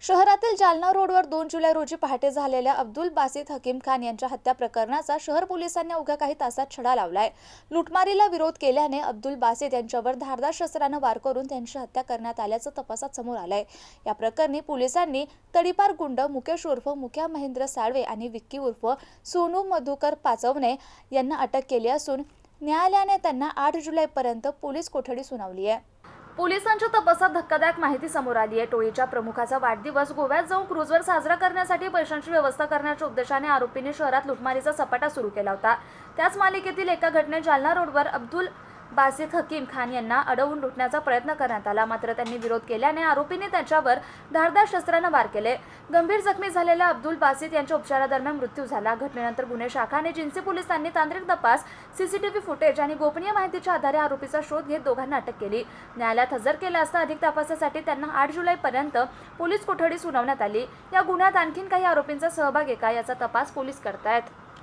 शहरातील जालना रोडवर 2 जुलै रोजी पहाटे झालेल्या अब्दुल बासित हकीम खान यांच्या हत्या प्रकरणाचा शहर पोलिसांनी अवघ्या काही तासात छडा लावलाय। लुटमारीला विरोध केल्याने अब्दुल बासित यांच्यावर धारदार शस्त्राने वार करून त्यांची हत्या करण्यात आल्याचं तपासात समोर आलंय। या प्रकरणी पोलिसांनी तडीपार गुंड मुकेश उर्फ मुख्या महेंद्र साळवे आणि विक्की उर्फ सोनू मधुकर पाचवणे यांना अटक केली असून न्यायालयाने त्यांना 8 जुलैपर्यंत पोलीस कोठडी सुनावली आहे। पोलिसांच्या तपासात धक्कादायक माहिती समोर आली आहे। टोळीच्या प्रमुखाचा वाढदिवस गोव्यात जाऊन क्रूझवर साजरा करण्यासाठी पैशांची व्यवस्था करण्याच्या उद्देशाने आरोपींनी शहरात लुटमारीचा सपाटा सुरू केला होता। त्याच मालिकेतील एका घटनेत जालना रोडवर अब्दुल बासित हकीम खान यांना अडवून लुटण्याचा प्रयत्न करण्यात आला, मात्र त्यांनी विरोध केल्याने आरोपींनी त्याच्यावर धारदार शस्त्राने वार केले। गंभीर जखमी झालेल्या अब्दुल बासित यांच्या उपचारादरम्यान मृत्यू झाला। घटनेनंतर गुन्हे शाखा आणि जिन्सी पोलिसांनी तांत्रिक तपास, सीसीटीव्ही फुटेज आणि गोपनीय माहितीच्या आधारे आरोपीचा शोध घेत दोघांना अटक केली। न्यायालयात हजर केलं असता अधिक तपासासाठी त्यांना 8 जुलैपर्यंत पोलीस कोठडी सुनावण्यात आली। या गुन्ह्यात आणखीन काही आरोपींचा सहभाग आहे का याचा तपास पोलीस करतायत।